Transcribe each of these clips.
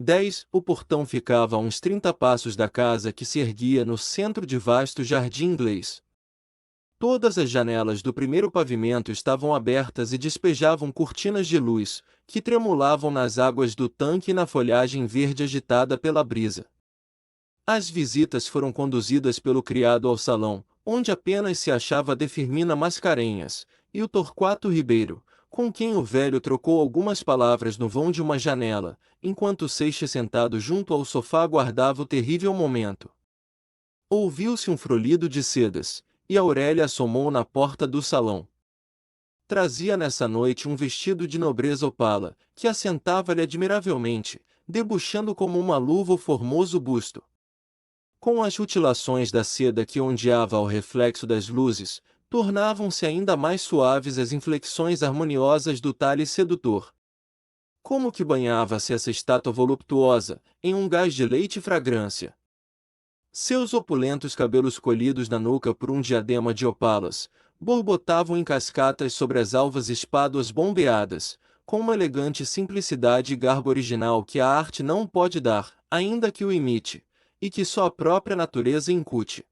10. O portão ficava a uns 30 passos da casa que se erguia no centro de vasto jardim inglês. Todas as janelas do primeiro pavimento estavam abertas e despejavam cortinas de luz, que tremulavam nas águas do tanque e na folhagem verde agitada pela brisa. As visitas foram conduzidas pelo criado ao salão, onde apenas se achava Defirmina Mascarenhas, e o Torquato Ribeiro, com quem o velho trocou algumas palavras no vão de uma janela, enquanto Seixas sentado junto ao sofá aguardava o terrível momento. Ouviu-se um frolido de sedas, e Aurélia assomou na porta do salão. Trazia nessa noite um vestido de nobreza opala, que assentava-lhe admiravelmente, debuxando como uma luva o formoso busto. Com as rutilações da seda que ondeava ao reflexo das luzes, tornavam-se ainda mais suaves as inflexões harmoniosas do talhe sedutor. Como que banhava-se essa estátua voluptuosa, em um gás de leite e fragrância. Seus opulentos cabelos colhidos na nuca por um diadema de opalas, borbotavam em cascatas sobre as alvas espáduas bombeadas, com uma elegante simplicidade e garbo original que a arte não pode dar, ainda que o imite, e que só a própria natureza incute.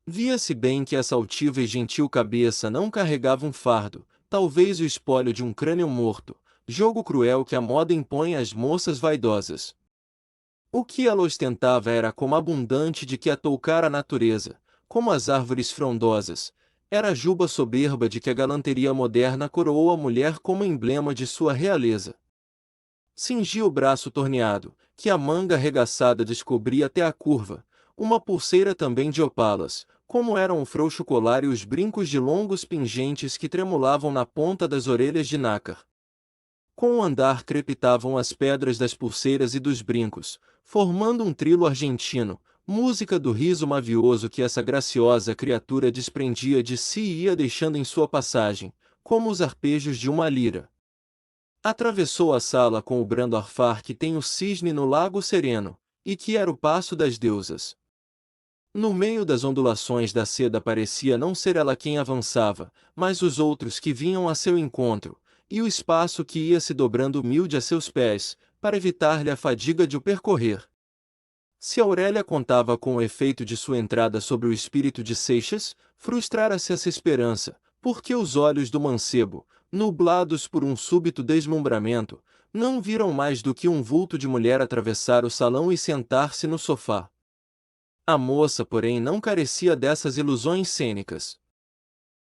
Via-se bem que essa altiva e gentil cabeça não carregava um fardo, talvez o espólio de um crânio morto, jogo cruel que a moda impõe às moças vaidosas. O que ela ostentava era como abundante de que a toucara a natureza, como as árvores frondosas, era a juba soberba de que a galanteria moderna coroou a mulher como emblema de sua realeza. Cingia o braço torneado, que a manga arregaçada descobria até a curva, uma pulseira também de opalas, como eram o frouxo colar e os brincos de longos pingentes que tremulavam na ponta das orelhas de nácar. Com o andar crepitavam as pedras das pulseiras e dos brincos, formando um trilo argentino, música do riso mavioso que essa graciosa criatura desprendia de si e ia deixando em sua passagem, como os arpejos de uma lira. Atravessou a sala com o brando arfar que tem o cisne no lago sereno, e que era o passo das deusas. No meio das ondulações da seda parecia não ser ela quem avançava, mas os outros que vinham a seu encontro, e o espaço que ia se dobrando humilde a seus pés, para evitar-lhe a fadiga de o percorrer. Se Aurélia contava com o efeito de sua entrada sobre o espírito de Seixas, frustrara-se essa esperança, porque os olhos do mancebo, nublados por um súbito deslumbramento, não viram mais do que um vulto de mulher atravessar o salão e sentar-se no sofá. A moça, porém, não carecia dessas ilusões cênicas.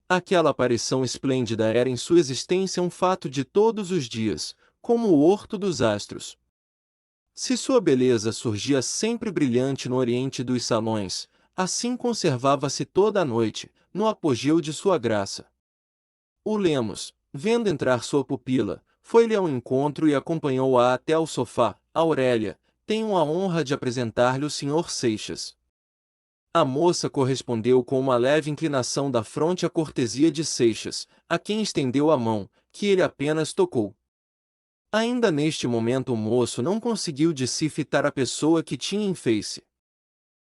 Aquela aparição esplêndida era em sua existência um fato de todos os dias, como o orto dos astros. Se sua beleza surgia sempre brilhante no oriente dos salões, assim conservava-se toda a noite, no apogeu de sua graça. O Lemos, vendo entrar sua pupila, foi-lhe ao encontro e acompanhou-a até ao sofá. Aurélia, tenho a honra de apresentar-lhe o Sr. Seixas. A moça correspondeu com uma leve inclinação da fronte à cortesia de Seixas, a quem estendeu a mão, que ele apenas tocou. Ainda neste momento o moço não conseguiu de si fitar a pessoa que tinha em face.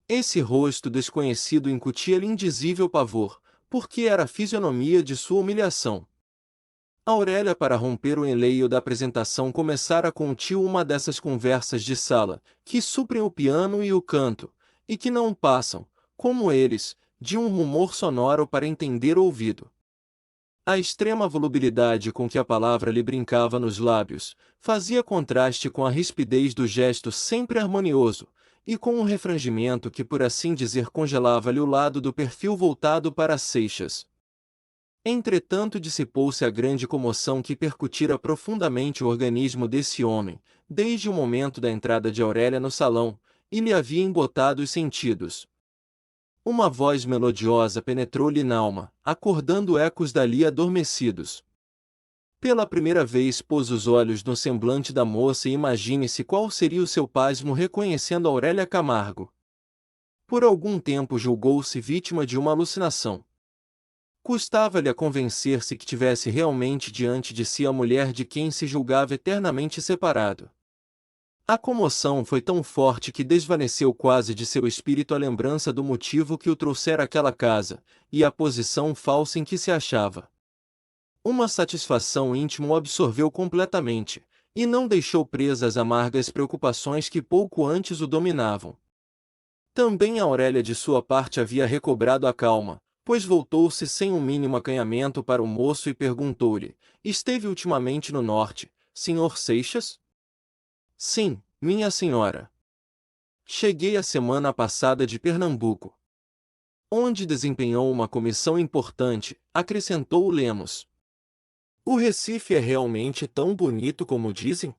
Esse rosto desconhecido incutia-lhe indizível pavor, porque era a fisionomia de sua humilhação. Aurélia, para romper o enleio da apresentação, começara com o tio uma dessas conversas de sala, que suprem o piano e o canto, e que não passam, como eles, de um rumor sonoro para entender o ouvido. A extrema volubilidade com que a palavra lhe brincava nos lábios, fazia contraste com a rispidez do gesto sempre harmonioso, e com um refrangimento que, por assim dizer, congelava-lhe o lado do perfil voltado para Seixas. Entretanto, dissipou-se a grande comoção que percutira profundamente o organismo desse homem, desde o momento da entrada de Aurélia no salão, e lhe havia embotado os sentidos. Uma voz melodiosa penetrou-lhe n'alma, acordando ecos dali adormecidos. Pela primeira vez pôs os olhos no semblante da moça e imagine-se qual seria o seu pasmo reconhecendo Aurélia Camargo. Por algum tempo julgou-se vítima de uma alucinação. Custava-lhe a convencer-se que tivesse realmente diante de si a mulher de quem se julgava eternamente separado. A comoção foi tão forte que desvaneceu quase de seu espírito a lembrança do motivo que o trouxera àquela casa, e a posição falsa em que se achava. Uma satisfação íntima o absorveu completamente, e não deixou presas amargas preocupações que pouco antes o dominavam. Também Aurélia de sua parte havia recobrado a calma, pois voltou-se sem o mínimo acanhamento para o moço e perguntou-lhe: esteve ultimamente no norte, Sr. Seixas? Sim, minha senhora. Cheguei a semana passada de Pernambuco, onde desempenhou uma comissão importante, acrescentou o Lemos. O Recife é realmente tão bonito como dizem?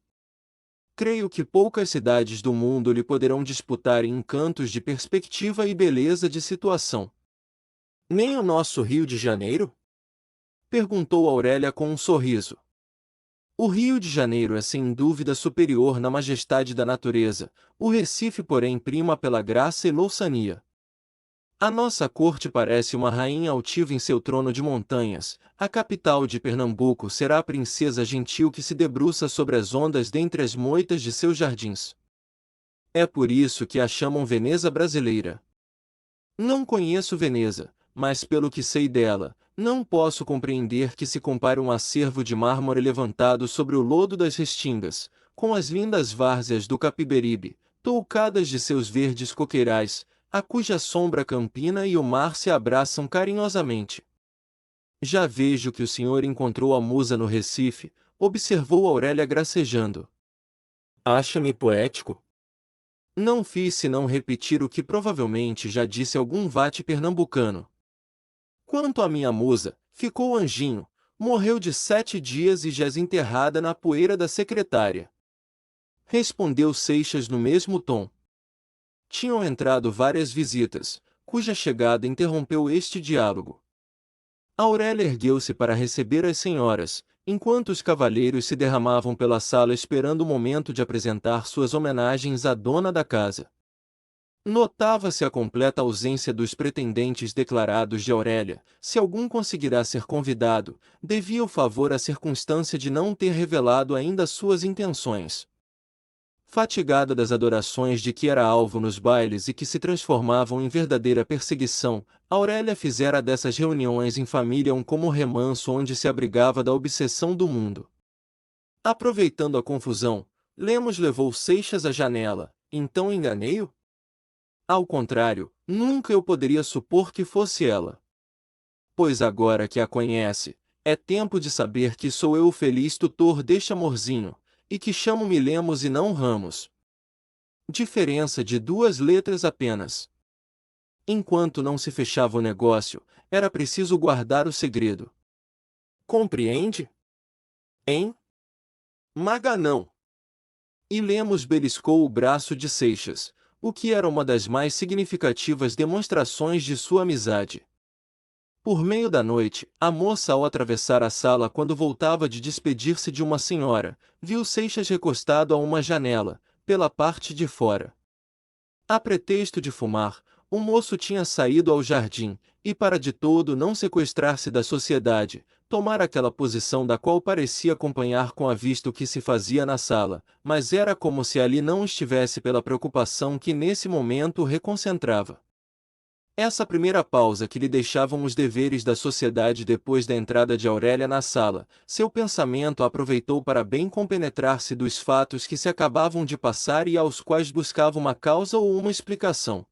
Creio que poucas cidades do mundo lhe poderão disputar em encantos de perspectiva e beleza de situação. Nem o nosso Rio de Janeiro? Perguntou Aurélia com um sorriso. O Rio de Janeiro é sem dúvida superior na majestade da natureza, o Recife porém prima pela graça e louçania. A nossa corte parece uma rainha altiva em seu trono de montanhas, a capital de Pernambuco será a princesa gentil que se debruça sobre as ondas dentre as moitas de seus jardins. É por isso que a chamam Veneza brasileira. Não conheço Veneza, mas pelo que sei dela, não posso compreender que se compare um acervo de mármore levantado sobre o lodo das restingas, com as lindas várzeas do Capiberibe, toucadas de seus verdes coqueirais, a cuja sombra campina e o mar se abraçam carinhosamente. Já vejo que o senhor encontrou a musa no Recife, observou Aurélia gracejando. Acha-me poético? Não fiz senão repetir o que provavelmente já disse algum vate pernambucano. Quanto à minha musa, ficou anjinho, morreu de 7 dias e jaz enterrada na poeira da secretária. Respondeu Seixas no mesmo tom. Tinham entrado várias visitas, cuja chegada interrompeu este diálogo. Aurélia ergueu-se para receber as senhoras, enquanto os cavalheiros se derramavam pela sala esperando o momento de apresentar suas homenagens à dona da casa. Notava-se a completa ausência dos pretendentes declarados de Aurélia. Se algum conseguirá ser convidado, devia o favor à circunstância de não ter revelado ainda suas intenções. Fatigada das adorações de que era alvo nos bailes e que se transformavam em verdadeira perseguição, Aurélia fizera dessas reuniões em família um como remanso onde se abrigava da obsessão do mundo. Aproveitando a confusão, Lemos levou Seixas à janela. Então enganei-o? Ao contrário, nunca eu poderia supor que fosse ela. Pois agora que a conhece, é tempo de saber que sou eu o feliz tutor deste amorzinho, e que chamo-me Lemos e não Ramos. Diferença de 2 letras apenas. Enquanto não se fechava o negócio, era preciso guardar o segredo. Compreende? Hein? Maganão. E Lemos beliscou o braço de Seixas, o que era uma das mais significativas demonstrações de sua amizade. Por meio da noite, a moça ao atravessar a sala quando voltava de despedir-se de uma senhora, viu Seixas recostado a uma janela, pela parte de fora. A pretexto de fumar, o moço tinha saído ao jardim, e para de todo não sequestrar-se da sociedade, tomar aquela posição da qual parecia acompanhar com a vista o que se fazia na sala, mas era como se ali não estivesse pela preocupação que nesse momento o reconcentrava. Essa primeira pausa que lhe deixavam os deveres da sociedade depois da entrada de Aurélia na sala, seu pensamento aproveitou para bem compenetrar-se dos fatos que se acabavam de passar e aos quais buscava uma causa ou uma explicação.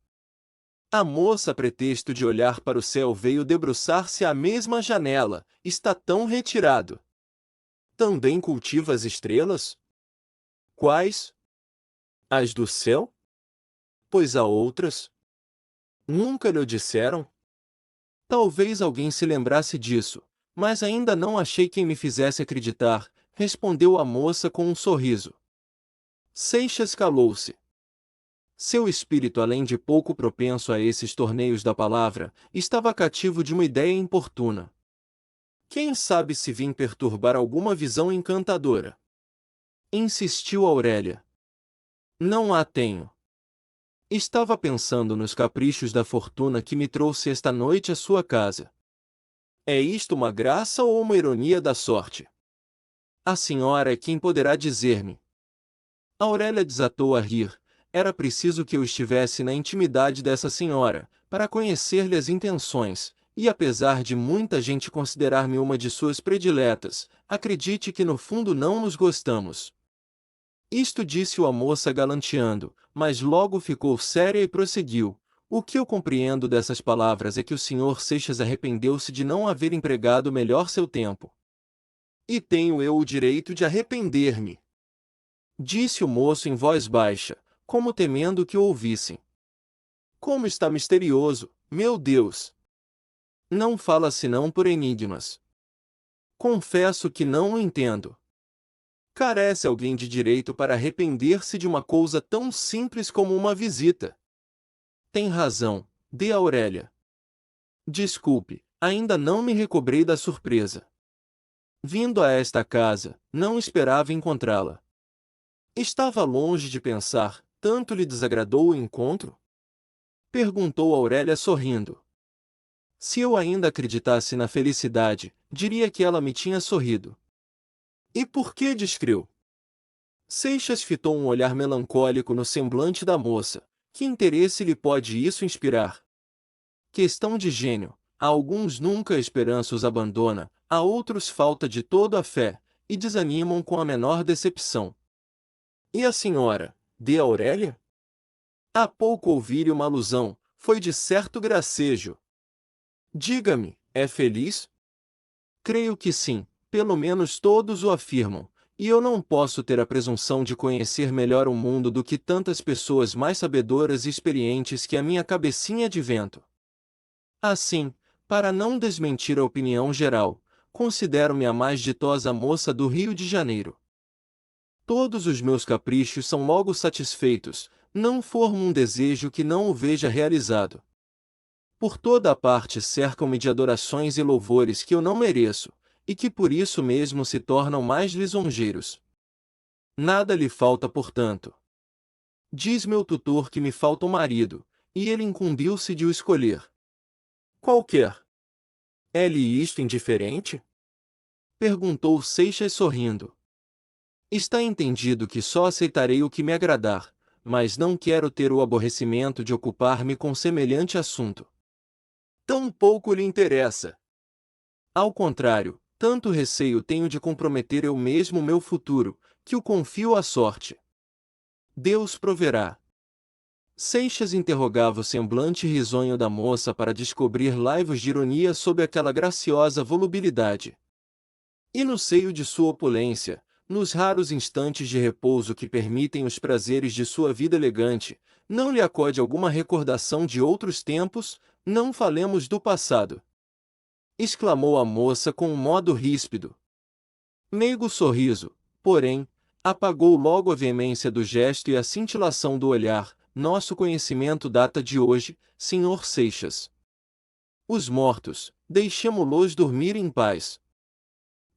A moça, a pretexto de olhar para o céu, veio debruçar-se à mesma janela. Está tão retirado. Também cultiva as estrelas? Quais? As do céu? Pois há outras. Nunca lhe o disseram? Talvez alguém se lembrasse disso, mas ainda não achei quem me fizesse acreditar, respondeu a moça com um sorriso. Seixas calou-se. Seu espírito, além de pouco propenso a esses torneios da palavra, estava cativo de uma ideia importuna. Quem sabe se vim perturbar alguma visão encantadora? Insistiu Aurélia. Não a tenho. Estava pensando nos caprichos da fortuna que me trouxe esta noite à sua casa. É isto uma graça ou uma ironia da sorte? A senhora é quem poderá dizer-me. Aurélia desatou a rir. Era preciso que eu estivesse na intimidade dessa senhora, para conhecer-lhe as intenções, e apesar de muita gente considerar-me uma de suas prediletas, acredite que no fundo não nos gostamos. Isto disse-o a moça galanteando, mas logo ficou séria e prosseguiu. O que eu compreendo dessas palavras é que o Sr. Seixas arrependeu-se de não haver empregado melhor seu tempo. E tenho eu o direito de arrepender-me, disse o moço em voz baixa, como temendo que o ouvissem. Como está misterioso, meu Deus! Não fala senão por enigmas. Confesso que não o entendo. Carece alguém de direito para arrepender-se de uma coisa tão simples como uma visita? Tem razão, de Aurélia. Desculpe, ainda não me recobrei da surpresa. Vindo a esta casa, não esperava encontrá-la. Estava longe de pensar, tanto lhe desagradou o encontro? Perguntou Aurélia sorrindo. Se eu ainda acreditasse na felicidade, diria que ela me tinha sorrido. E por que descreu? Seixas fitou um olhar melancólico no semblante da moça. Que interesse lhe pode isso inspirar? Questão de gênio. A alguns nunca a esperança os abandona, a outros falta de todo a fé, e desanimam com a menor decepção. E a senhora, de Aurélia? Há pouco ouvi-lhe uma alusão, foi de certo gracejo. Diga-me, é feliz? Creio que sim, pelo menos todos o afirmam, e eu não posso ter a presunção de conhecer melhor o mundo do que tantas pessoas mais sabedoras e experientes que a minha cabecinha de vento. Assim, para não desmentir a opinião geral, considero-me a mais ditosa moça do Rio de Janeiro. Todos os meus caprichos são logo satisfeitos, não formo um desejo que não o veja realizado. Por toda a parte cercam-me de adorações e louvores que eu não mereço, e que por isso mesmo se tornam mais lisonjeiros. Nada lhe falta, portanto. Diz meu tutor que me falta um marido, e ele incumbiu-se de o escolher. Qualquer. É-lhe isto indiferente? Perguntou Seixas sorrindo. Está entendido que só aceitarei o que me agradar, mas não quero ter o aborrecimento de ocupar-me com semelhante assunto. Tão pouco lhe interessa. Ao contrário, tanto receio tenho de comprometer eu mesmo meu futuro, que o confio à sorte. Deus proverá. Seixas interrogava o semblante risonho da moça para descobrir laivos de ironia sob aquela graciosa volubilidade. E no seio de sua opulência, nos raros instantes de repouso que permitem os prazeres de sua vida elegante, não lhe acode alguma recordação de outros tempos? Não falemos do passado, exclamou a moça com um modo ríspido. Meigo sorriso, porém, apagou logo a veemência do gesto e a cintilação do olhar. Nosso conhecimento data de hoje, Sr. Seixas. Os mortos, deixemo-los dormir em paz.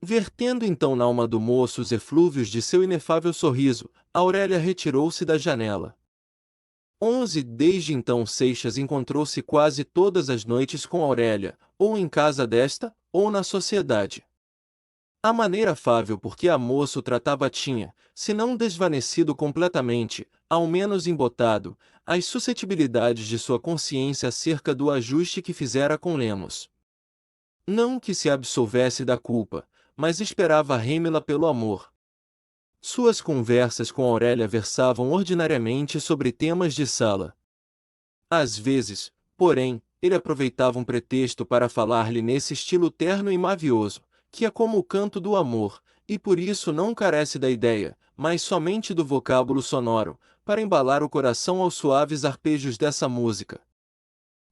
Vertendo então na alma do moço os eflúvios de seu inefável sorriso, Aurélia retirou-se da janela. 11 Desde então Seixas encontrou-se quase todas as noites com Aurélia, ou em casa desta, ou na sociedade. A maneira afável por que a moça o tratava tinha, se não desvanecido completamente, ao menos embotado, as suscetibilidades de sua consciência acerca do ajuste que fizera com Lemos. Não que se absolvesse da culpa, mas esperava reme-la pelo amor. Suas conversas com Aurélia versavam ordinariamente sobre temas de sala. Às vezes, porém, ele aproveitava um pretexto para falar-lhe nesse estilo terno e mavioso, que é como o canto do amor, e por isso não carece da ideia, mas somente do vocábulo sonoro, para embalar o coração aos suaves arpejos dessa música.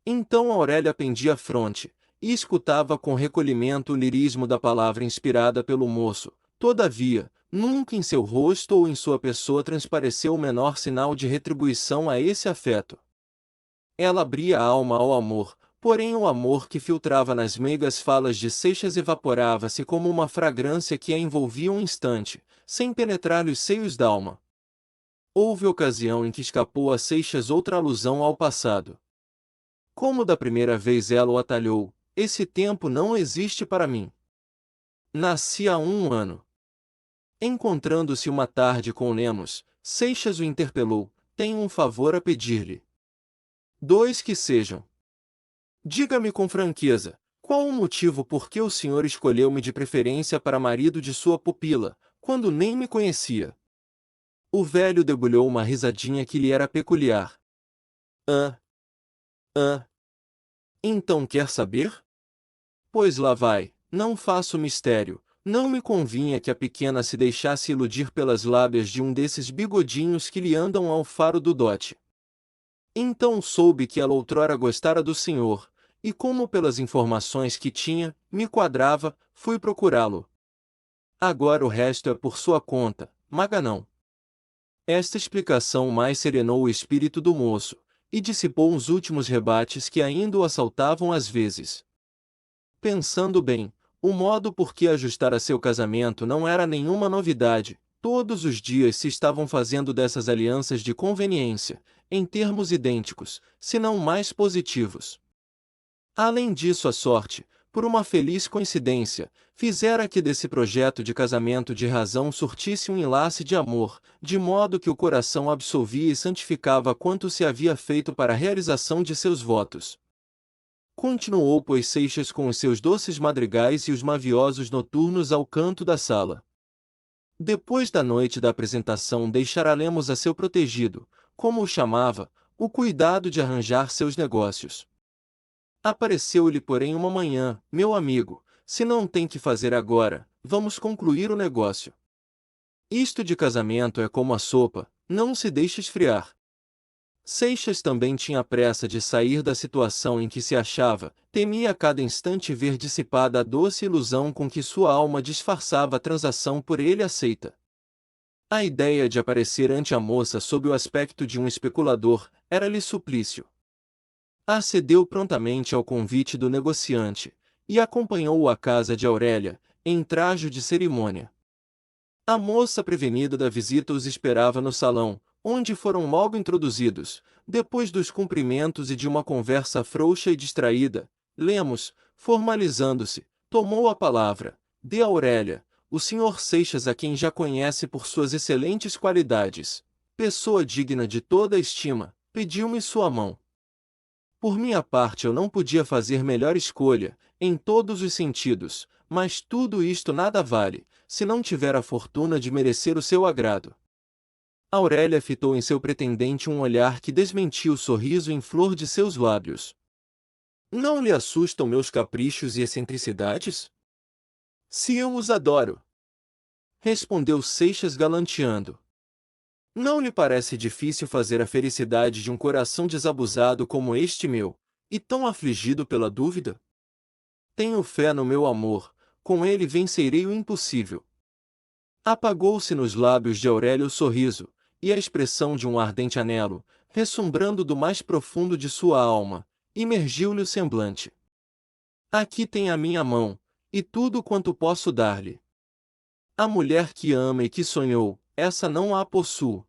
Então Aurélia pendia a fronte, e escutava com recolhimento o lirismo da palavra inspirada pelo moço. Todavia, nunca em seu rosto ou em sua pessoa transpareceu o menor sinal de retribuição a esse afeto. Ela abria a alma ao amor, porém o amor que filtrava nas meigas falas de Seixas evaporava-se como uma fragrância que a envolvia um instante, sem penetrar-lhe os seios d'alma. Houve ocasião em que escapou a Seixas outra alusão ao passado. Como da primeira vez ela o atalhou, esse tempo não existe para mim. Nasci há um ano. Encontrando-se uma tarde com Lemos, Seixas o interpelou, tenho um favor a pedir-lhe. Dois que sejam. Diga-me com franqueza, qual o motivo por que o senhor escolheu-me de preferência para marido de sua pupila, quando nem me conhecia? O velho debulhou uma risadinha que lhe era peculiar. Ah, ah. Então quer saber? Pois lá vai, não faço mistério. Não me convinha que a pequena se deixasse iludir pelas lábias de um desses bigodinhos que lhe andam ao faro do dote. Então soube que ela outrora gostara do senhor, e como pelas informações que tinha, me quadrava, fui procurá-lo. Agora o resto é por sua conta, Maganão. Esta explicação mais serenou o espírito do moço, e dissipou os últimos rebates que ainda o assaltavam às vezes. Pensando bem, o modo por que ajustar a seu casamento não era nenhuma novidade. Todos os dias se estavam fazendo dessas alianças de conveniência, em termos idênticos, se não mais positivos. Além disso, a sorte, por uma feliz coincidência, fizera que desse projeto de casamento de razão surtisse um enlace de amor, de modo que o coração absolvia e santificava quanto se havia feito para a realização de seus votos. Continuou, pois, Seixas com os seus doces madrigais e os maviosos noturnos ao canto da sala. Depois da noite da apresentação deixara Lemos a seu protegido, como o chamava, o cuidado de arranjar seus negócios. Apareceu-lhe, porém, uma manhã: meu amigo, se não tem que fazer agora, vamos concluir o negócio. Isto de casamento é como a sopa, não se deixa esfriar. Seixas também tinha pressa de sair da situação em que se achava, temia a cada instante ver dissipada a doce ilusão com que sua alma disfarçava a transação por ele aceita. A ideia de aparecer ante a moça sob o aspecto de um especulador era-lhe suplício. Acedeu prontamente ao convite do negociante, e acompanhou-o à casa de Aurélia, em trajo de cerimônia. A moça prevenida da visita os esperava no salão, onde foram logo introduzidos. Depois dos cumprimentos e de uma conversa frouxa e distraída, Lemos, formalizando-se, tomou a palavra. De Aurélia, o Sr. Seixas, a quem já conhece por suas excelentes qualidades, pessoa digna de toda a estima, pediu-me sua mão. Por minha parte, eu não podia fazer melhor escolha, em todos os sentidos, mas tudo isto nada vale, se não tiver a fortuna de merecer o seu agrado. Aurélia fitou em seu pretendente um olhar que desmentia o sorriso em flor de seus lábios. Não lhe assustam meus caprichos e excentricidades? Se eu os adoro! Respondeu Seixas galanteando. Não lhe parece difícil fazer a felicidade de um coração desabusado como este meu, e tão afligido pela dúvida? Tenho fé no meu amor, com ele vencerei o impossível. Apagou-se nos lábios de Aurélia o sorriso, e a expressão de um ardente anelo, ressumbrando do mais profundo de sua alma, imergiu-lhe o semblante. Aqui tem a minha mão, e tudo quanto posso dar-lhe. A mulher que ama e que sonhou, essa não a possuo.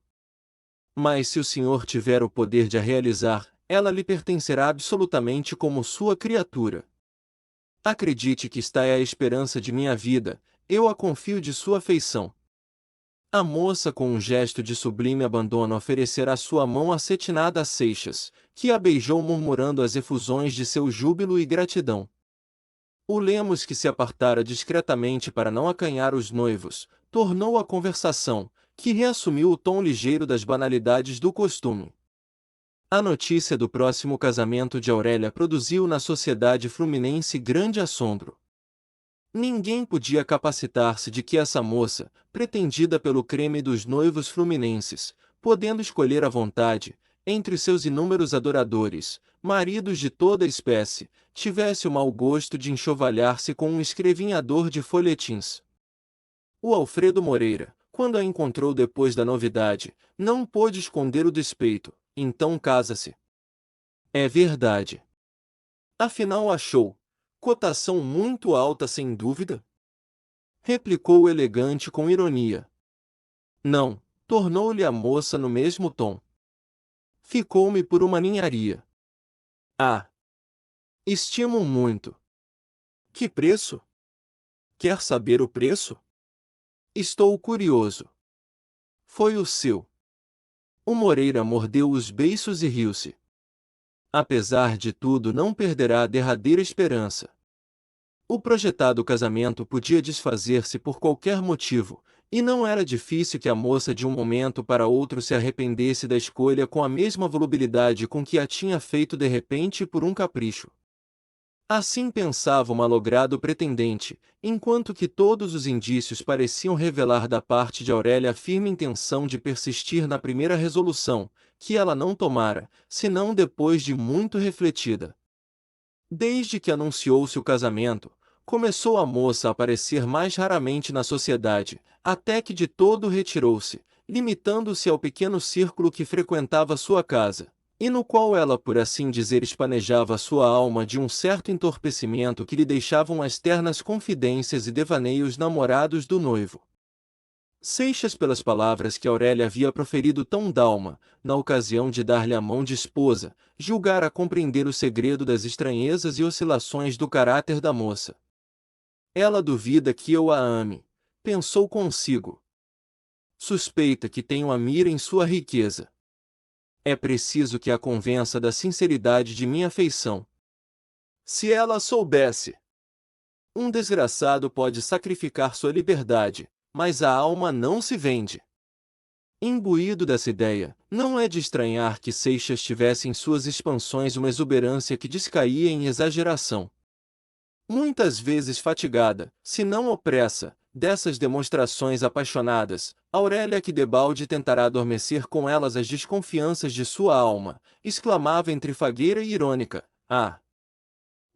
Mas se o senhor tiver o poder de a realizar, ela lhe pertencerá absolutamente como sua criatura. Acredite que esta é a esperança de minha vida, eu a confio de sua afeição. A moça, com um gesto de sublime abandono, oferecerá sua mão acetinada a Seixas, que a beijou murmurando as efusões de seu júbilo e gratidão. O Lemos, que se apartara discretamente para não acanhar os noivos, tornou a conversação, que reassumiu o tom ligeiro das banalidades do costume. A notícia do próximo casamento de Aurélia produziu na sociedade fluminense grande assombro. Ninguém podia capacitar-se de que essa moça, pretendida pelo creme dos noivos fluminenses, podendo escolher à vontade, entre seus inúmeros adoradores, maridos de toda espécie, tivesse o mau gosto de enxovalhar-se com um escrevinhador de folhetins. O Alfredo Moreira, quando a encontrou depois da novidade, não pôde esconder o despeito. Então casa-se. É verdade. Afinal achou cotação muito alta, sem dúvida? Replicou o elegante com ironia. Não, tornou-lhe a moça no mesmo tom. Ficou-me por uma ninharia. Ah! Estimo muito. Que preço? Quer saber o preço? Estou curioso. Foi o seu. O Moreira mordeu os beiços e riu-se. Apesar de tudo, não perderá a derradeira esperança. O projetado casamento podia desfazer-se por qualquer motivo, E não era difícil que a moça de um momento para outro se arrependesse da escolha com a mesma volubilidade com que a tinha feito de repente por um capricho. Assim pensava o malogrado pretendente, enquanto que todos os indícios pareciam revelar da parte de Aurélia a firme intenção de persistir na primeira resolução, que ela não tomara, senão depois de muito refletida. Desde que anunciou-se o casamento, começou a moça a aparecer mais raramente na sociedade, até que de todo retirou-se, limitando-se ao pequeno círculo que frequentava sua casa, e no qual ela, por assim dizer, espanejava sua alma de um certo entorpecimento que lhe deixavam as ternas confidências e devaneios namorados do noivo. Seixas, pelas palavras que Aurélia havia proferido tão dalma, na ocasião de dar-lhe a mão de esposa, julgara compreender o segredo das estranhezas e oscilações do caráter da moça. Ela duvida que eu a ame, pensou consigo. Suspeita que tenho a mira em sua riqueza. É preciso que a convença da sinceridade de minha afeição. Se ela soubesse. Um desgraçado pode sacrificar sua liberdade, mas a alma não se vende. Imbuído dessa ideia, não é de estranhar que Seixas tivesse em suas expansões uma exuberância que descaía em exageração. Muitas vezes fatigada, se não opressa, dessas demonstrações apaixonadas, Aurélia, que debalde tentará adormecer com elas as desconfianças de sua alma, exclamava entre fagueira e irônica: "Ah!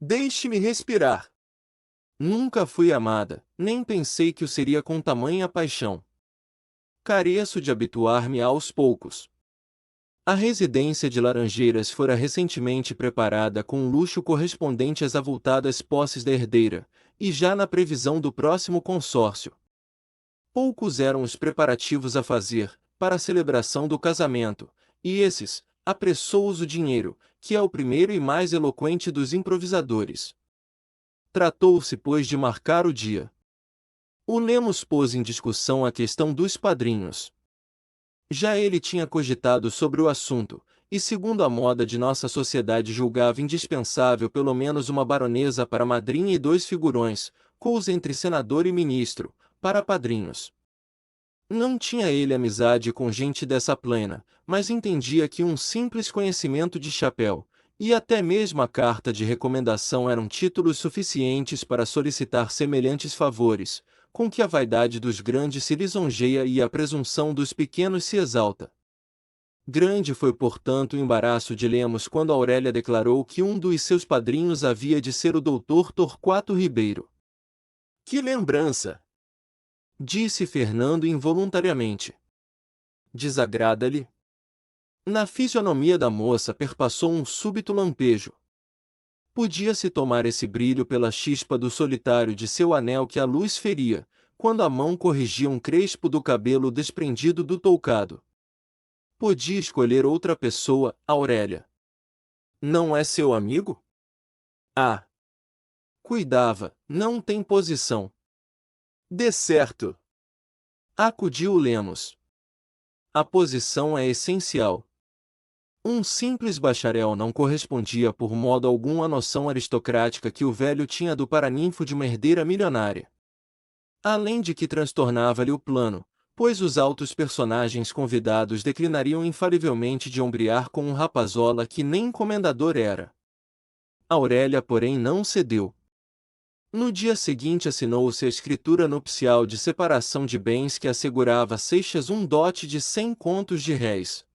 Deixe-me respirar! Nunca fui amada, nem pensei que o seria com tamanha paixão. Careço de habituar-me aos poucos." A residência de Laranjeiras fora recentemente preparada com um luxo correspondente às avultadas posses da herdeira, e já na previsão do próximo consórcio. Poucos eram os preparativos a fazer, para a celebração do casamento, e esses, apressou-os o dinheiro, que é o primeiro e mais eloquente dos improvisadores. Tratou-se, pois, de marcar o dia. O Lemos pôs em discussão a questão dos padrinhos. Já ele tinha cogitado sobre o assunto, e segundo a moda de nossa sociedade julgava indispensável pelo menos uma baronesa para madrinha e 2 figurões, coisa entre senador e ministro, para padrinhos. Não tinha ele amizade com gente dessa plena, mas entendia que um simples conhecimento de chapéu, e até mesmo a carta de recomendação eram títulos suficientes para solicitar semelhantes favores, com que a vaidade dos grandes se lisonjeia e a presunção dos pequenos se exalta. Grande foi, portanto, o embaraço de Lemos quando Aurélia declarou que um dos seus padrinhos havia de ser o doutor Torquato Ribeiro. "Que lembrança!" disse Fernando involuntariamente. "Desagrada-lhe?" Na fisionomia da moça perpassou um súbito lampejo. Podia-se tomar esse brilho pela chispa do solitário de seu anel que a luz feria, quando a mão corrigia um crespo do cabelo desprendido do toucado. Podia escolher outra pessoa, Aurélia. Não é seu amigo? Ah! Cuidava, não tem posição. Dê certo! Acudiu Lemos. A posição é essencial. Um simples bacharel não correspondia por modo algum à noção aristocrática que o velho tinha do paraninfo de uma herdeira milionária. Além de que transtornava-lhe o plano, pois os altos personagens convidados declinariam infalivelmente de ombrear com um rapazola que nem comendador era. Aurélia, porém, não cedeu. No dia seguinte assinou-se a escritura nupcial de separação de bens que assegurava a Seixas um dote de 100 contos de réis.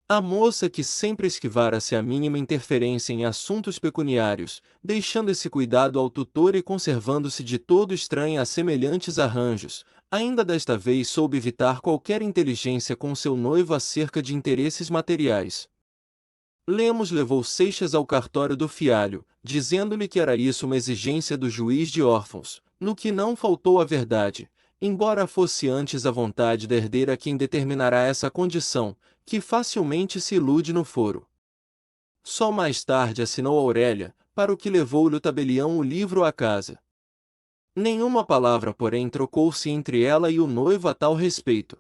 A moça, que sempre esquivara-se a mínima interferência em assuntos pecuniários, deixando esse cuidado ao tutor e conservando-se de todo estranha a semelhantes arranjos, ainda desta vez soube evitar qualquer inteligência com seu noivo acerca de interesses materiais. Lemos levou Seixas ao cartório do fialho, dizendo-lhe que era isso uma exigência do juiz de órfãos, no que não faltou a verdade, embora fosse antes a vontade da herdeira quem determinará essa condição, que facilmente se ilude no foro. Só mais tarde assinou Aurélia, para o que levou-lhe o tabelião o livro à casa. Nenhuma palavra, porém, trocou-se entre ela e o noivo a tal respeito.